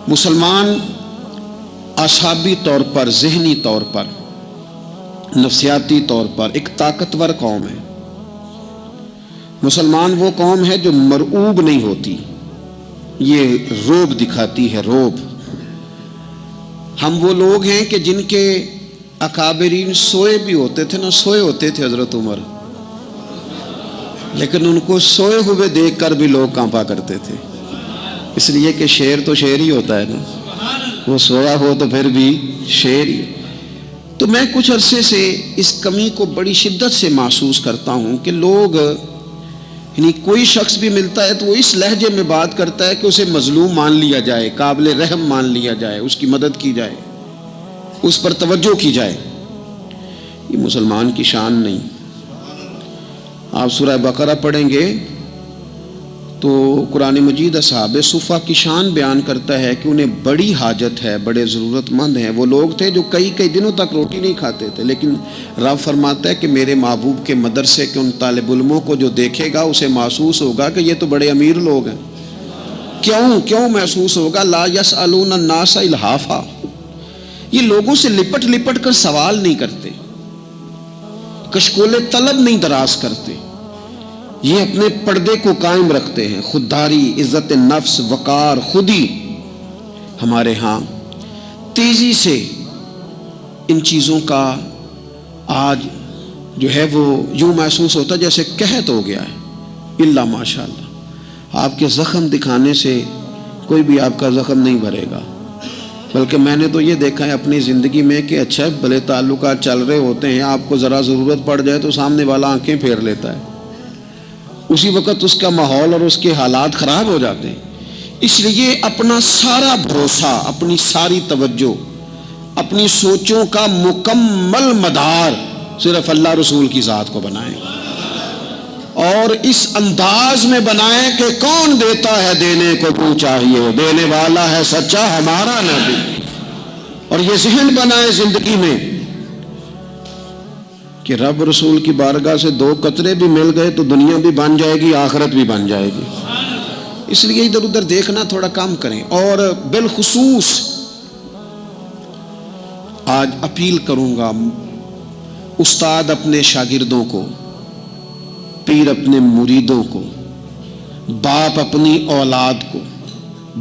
مسلمان اعصابی طور پر، ذہنی طور پر، نفسیاتی طور پر ایک طاقتور قوم ہے۔ مسلمان وہ قوم ہے جو مرعوب نہیں ہوتی، یہ رعب دکھاتی ہے، رعب۔ ہم وہ لوگ ہیں کہ جن کے اکابرین سوئے بھی ہوتے تھے نا، سوئے ہوتے تھے حضرت عمر، لیکن ان کو سوئے ہوئے دیکھ کر بھی لوگ کانپا کرتے تھے، اس لیے کہ شیر تو شیر ہی ہوتا ہے نا، وہ سویا ہو تو پھر بھی شیر ہی۔ تو میں کچھ عرصے سے اس کمی کو بڑی شدت سے محسوس کرتا ہوں کہ لوگ، یعنی کوئی شخص بھی ملتا ہے تو وہ اس لہجے میں بات کرتا ہے کہ اسے مظلوم مان لیا جائے، قابل رحم مان لیا جائے، اس کی مدد کی جائے، اس پر توجہ کی جائے۔ یہ مسلمان کی شان نہیں۔ آپ سورہ بقرہ پڑھیں گے تو قرآن مجید اصحاب صفہ کی شان بیان کرتا ہے کہ انہیں بڑی حاجت ہے، بڑے ضرورت مند ہیں۔ وہ لوگ تھے جو کئی دنوں تک روٹی نہیں کھاتے تھے، لیکن رب فرماتا ہے کہ میرے محبوب کے مدرسے کے ان طالب علموں کو جو دیکھے گا اسے محسوس ہوگا کہ یہ تو بڑے امیر لوگ ہیں۔ کیوں محسوس ہوگا؟ لا یسألون الناس الحافا، یہ لوگوں سے لپٹ لپٹ کر سوال نہیں کرتے، کشکول طلب نہیں دراز کرتے، یہ اپنے پردے کو قائم رکھتے ہیں۔ خودداری، عزت نفس، وقار، خودی۔ ہمارے ہاں تیزی سے ان چیزوں کا آج جو ہے وہ یوں محسوس ہوتا جیسے قحط ہو گیا ہے۔ الا ماشاء اللہ، آپ کے زخم دکھانے سے کوئی بھی آپ کا زخم نہیں بھرے گا، بلکہ میں نے تو یہ دیکھا ہے اپنی زندگی میں کہ اچھا بھلے تعلقات چل رہے ہوتے ہیں، آپ کو ذرا ضرورت پڑ جائے تو سامنے والا آنکھیں پھیر لیتا ہے، اسی وقت اس کا ماحول اور اس کے حالات خراب ہو جاتے ہیں۔ اس لیے اپنا سارا بھروسہ، اپنی ساری توجہ، اپنی سوچوں کا مکمل مدار صرف اللہ رسول کی ذات کو بنائیں، اور اس انداز میں بنائیں کہ کون دیتا ہے دینے کو تو چاہیے، دینے والا ہے سچا ہمارا نبی۔ اور یہ ذہن بنائیں زندگی میں کہ رب رسول کی بارگاہ سے 2 قطرے بھی مل گئے تو دنیا بھی بن جائے گی، آخرت بھی بن جائے گی۔ اس لیے ادھر ادھر دیکھنا تھوڑا کم کریں۔ اور بالخصوص آج اپیل کروں گا، استاد اپنے شاگردوں کو، پیر اپنے مریدوں کو، باپ اپنی اولاد کو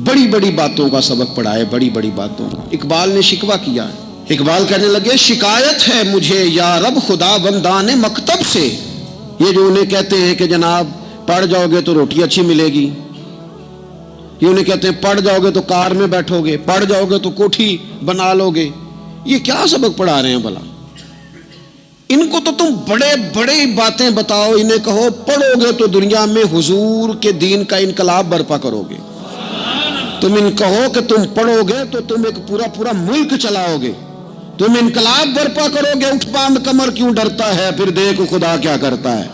بڑی بڑی باتوں کا سبق پڑھائے، بڑی بڑی باتوں کا۔ اقبال نے شکوہ کیا ہے، اقبال کہنے لگے شکایت ہے مجھے یا رب خدا بندان مکتب سے، یہ جو انہیں کہتے ہیں کہ جناب پڑھ جاؤ گے تو روٹی اچھی ملے گی، یہ انہیں کہتے ہیں پڑھ جاؤ گے تو کار میں بیٹھو گے، پڑھ جاؤ گے تو کوٹھی بنا لو گے، یہ کیا سبق پڑھا رہے ہیں بھلا؟ ان کو تو تم بڑے بڑے باتیں بتاؤ، انہیں کہو پڑھو گے تو دنیا میں حضور کے دین کا انقلاب برپا کرو گے، تم ان کہو کہ تم پڑھو گے تو تم ایک پورا ملک چلاؤ گے، تم انقلاب برپا کرو گے، اٹھ باندھ کمر کیوں ڈرتا ہے، پھر دیکھ خدا کیا کرتا ہے۔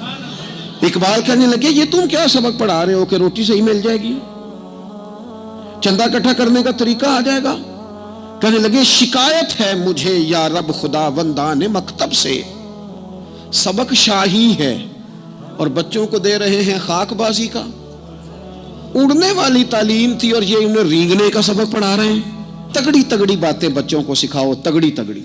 اقبال کہنے لگے یہ تم کیا سبق پڑھا رہے ہو کہ روٹی صحیح مل جائے گی، چندہ اکٹھا کرنے کا طریقہ آ جائے گا؟ کہنے لگے شکایت ہے مجھے یا رب خدا بندان مکتب سے، سبق شاہی ہے اور بچوں کو دے رہے ہیں خاک بازی کا۔ اڑنے والی تعلیم تھی اور یہ انہیں رینگنے کا سبق پڑھا رہے ہیں۔ تگڑی تگڑی باتیں بچوں کو سکھاؤ، تگڑی تگڑی۔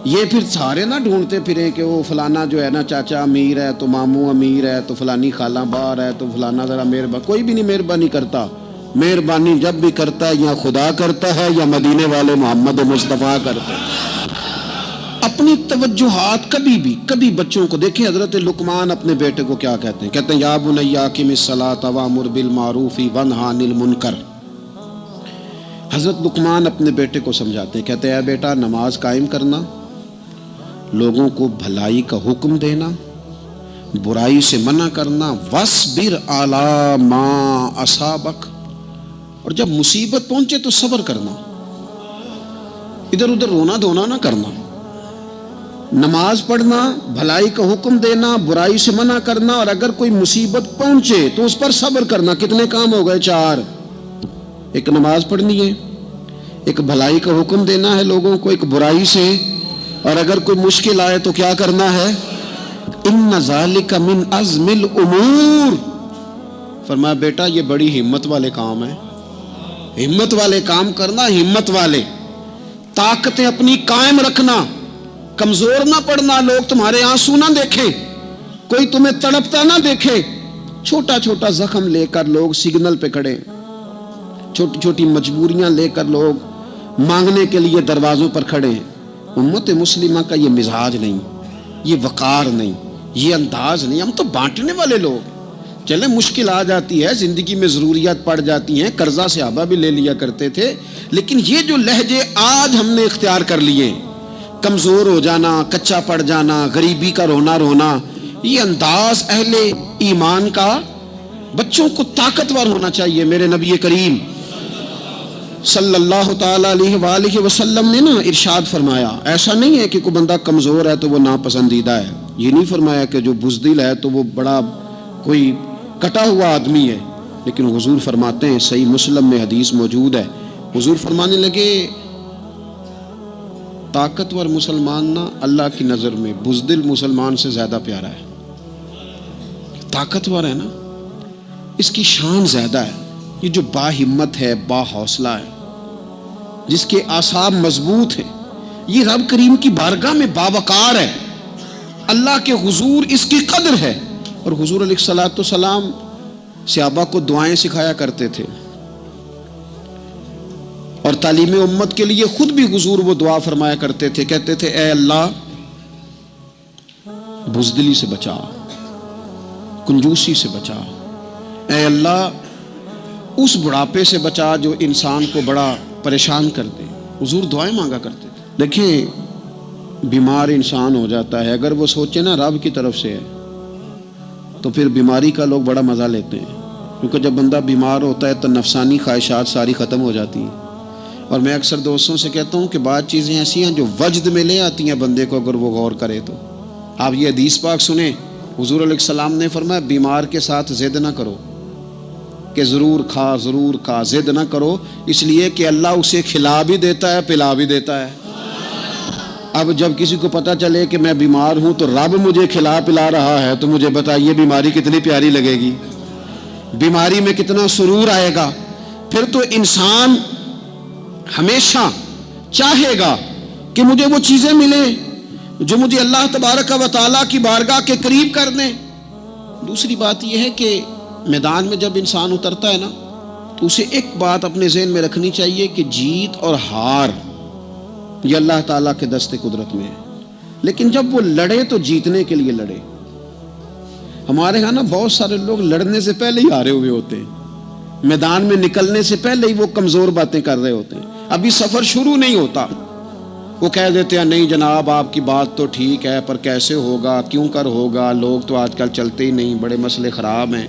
یہ پھر سارے نہ ڈھونڈتے پھریں کہ وہ فلانا جو ہے نا چاچا امیر ہے تو ماموں امیر ہے تو فلانی خالہ باہر ہے تو فلانا ذرا مہربانی، کوئی بھی نہیں مہربانی کرتا۔ مہربانی جب بھی کرتا ہے یا خدا کرتا ہے یا مدینے والے محمد مصطفیٰ کرتے ہیں۔ اپنی توجہات کبھی بچوں کو دیکھیں، حضرت لقمان اپنے بیٹے کو کیا کہتے ہیں؟ کہتے ہیں یا بنی اقم الصلاۃ وامر بالمعروف وانہی عن المنکر۔ حضرت لقمان اپنے بیٹے کو سمجھاتے ہیں، کہتے ہیں اے بیٹا نماز قائم کرنا، لوگوں کو بھلائی کا حکم دینا، برائی سے منع کرنا، وَاصْبِرْ عَلَىٰ مَا أَصَابَكَ، اور جب مصیبت پہنچے تو صبر کرنا، ادھر ادھر رونا دھونا نہ کرنا، نماز پڑھنا، بھلائی کا حکم دینا، برائی سے منع کرنا، اور اگر کوئی مصیبت پہنچے تو اس پر صبر کرنا۔ کتنے کام ہو گئے؟ 4۔ ایک نماز پڑھنی ہے، ایک بھلائی کا حکم دینا ہے لوگوں کو، ایک برائی سے، اور اگر کوئی مشکل آئے تو کیا کرنا ہے؟ ان ذالک من عزم الامور، فرمایا بیٹا یہ بڑی ہمت والے کام ہیں، ہمت والے کام کرنا، ہمت والے، طاقتیں اپنی قائم رکھنا، کمزور نہ پڑنا، لوگ تمہارے آنسو نہ دیکھیں، کوئی تمہیں تڑپتا نہ دیکھے۔ چھوٹا چھوٹا زخم لے کر لوگ سگنل پہ کھڑے، چھوٹی چھوٹی مجبوریاں لے کر لوگ مانگنے کے لیے دروازوں پر کھڑے ہیں۔ امت مسلمہ کا یہ مزاج نہیں، یہ وقار نہیں، یہ انداز نہیں۔ ہم تو بانٹنے والے لوگ ہیں۔ چلے مشکل آ جاتی ہے، زندگی میں ضروریات پڑ جاتی ہیں، قرضہ صحابہ بھی لے لیا کرتے تھے، لیکن یہ جو لہجے آج ہم نے اختیار کر لیے، کمزور ہو جانا، کچا پڑ جانا، غریبی کا رونا رونا، یہ انداز اہل ایمان کا بچوں کو طاقتور ہونا چاہیے۔ میرے نبی کریم صلی اللہ تعالی علیہ وآلہ وسلم نے ارشاد فرمایا، ایسا نہیں ہے کہ کوئی بندہ کمزور ہے تو وہ ناپسندیدہ ہے، یہ نہیں فرمایا کہ جو بزدل ہے تو وہ بڑا کوئی کٹا ہوا آدمی ہے، لیکن حضور فرماتے ہیں، صحیح مسلم میں حدیث موجود ہے، حضور فرمانے لگے طاقتور مسلمان نا اللہ کی نظر میں بزدل مسلمان سے زیادہ پیارا ہے۔ طاقتور ہے نا، اس کی شان زیادہ ہے۔ یہ جو با ہمت ہے، با حوصلہ ہے، جس کے اعصاب مضبوط ہیں، یہ رب کریم کی بارگاہ میں باوقار ہے، اللہ کے حضور اس کی قدر ہے۔ اور حضور علیہ الصلوۃ والسلام صحابہ کو دعائیں سکھایا کرتے تھے، اور تعلیم امت کے لیے خود بھی حضور وہ دعا فرمایا کرتے تھے، کہتے تھے اے اللہ بزدلی سے بچا، کنجوسی سے بچا، اے اللہ اس بڑھاپے سے بچا جو انسان کو بڑا پریشان کر دے۔ حضور دعائیں مانگا کرتے تھے۔ دیکھیں بیمار انسان ہو جاتا ہے، اگر وہ سوچے نا رب کی طرف سے ہے تو پھر بیماری کا لوگ بڑا مزہ لیتے ہیں، کیونکہ جب بندہ بیمار ہوتا ہے تو نفسانی خواہشات ساری ختم ہو جاتی ہیں۔ اور میں اکثر دوستوں سے کہتا ہوں کہ بعض چیزیں ایسی ہیں جو وجد میں لے آتی ہیں بندے کو، اگر وہ غور کرے تو۔ آپ یہ حدیث پاک سنیں، حضور علیہ السلام نے فرمایا بیمار کے ساتھ ضد نہ کرو کہ ضرور کھا ضرور کھا، ضد نہ کرو، اس لیے کہ اللہ اسے کھلا بھی دیتا ہے پلا بھی دیتا ہے۔ اب جب کسی کو پتہ چلے کہ میں بیمار ہوں تو رب مجھے کھلا پلا رہا ہے تو مجھے بتائیے بیماری کتنی پیاری لگے گی، بیماری میں کتنا سرور آئے گا۔ پھر تو انسان ہمیشہ چاہے گا کہ مجھے وہ چیزیں ملیں جو مجھے اللہ تبارک و تعالیٰ کی بارگاہ کے قریب کر دیں۔ دوسری بات یہ ہے کہ میدان میں جب انسان اترتا ہے نا تو اسے ایک بات اپنے ذہن میں رکھنی چاہیے کہ جیت اور ہار یہ اللہ تعالیٰ کے دست قدرت میں ہے، لیکن جب وہ لڑے تو جیتنے کے لیے لڑے۔ ہمارے ہاں نا بہت سارے لوگ لڑنے سے پہلے ہی ہارے ہوئے ہوتے ہیں، میدان میں نکلنے سے پہلے ہی وہ کمزور باتیں کر رہے ہوتے ہیں، ابھی سفر شروع نہیں ہوتا، وہ کہہ دیتے ہیں نہیں جناب آپ کی بات تو ٹھیک ہے پر کیسے ہوگا، کیوں کر ہوگا، لوگ تو آج کل چلتے ہی نہیں، بڑے مسئلے خراب ہیں۔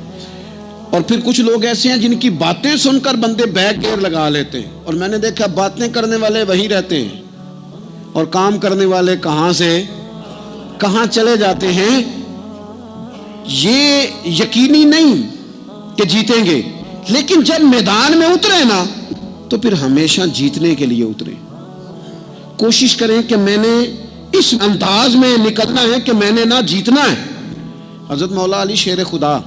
اور پھر کچھ لوگ ایسے ہیں جن کی باتیں سن کر بندے بیک گیئر لگا لیتے ہیں، اور میں نے دیکھا باتیں کرنے والے وہی رہتے ہیں اور کام کرنے والے کہاں سے کہاں چلے جاتے ہیں۔ یہ یقینی نہیں کہ جیتیں گے، لیکن جب میدان میں اترے نا تو پھر ہمیشہ جیتنے کے لیے اترے۔ کوشش کریں کہ میں نے اس انداز میں نکلنا ہے کہ میں نے نہ جیتنا ہے۔ حضرت مولا علی شیر خدا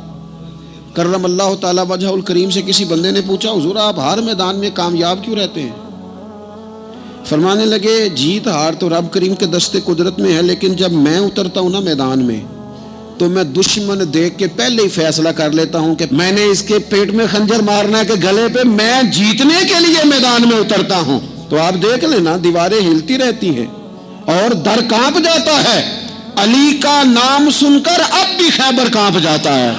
کرم اللہ تعالی وجہ الکریم سے کسی بندے نے پوچھا حضور آپ ہر میدان میں کامیاب کیوں رہتے ہیں؟ فرمانے لگے جیت ہار تو رب کریم کے دست قدرت میں ہے، لیکن جب میں اترتا ہوں نا میدان میں تو میں دشمن دیکھ کے پہلے ہی فیصلہ کر لیتا ہوں کہ میں نے اس کے پیٹ میں خنجر مارنا ہے کہ گلے پہ، میں جیتنے کے لیے میدان میں اترتا ہوں۔ تو آپ دیکھ لینا دیواریں ہلتی رہتی ہیں اور در کانپ جاتا ہے، علی کا نام سن کر اب بھی خیبر کانپ جاتا ہے۔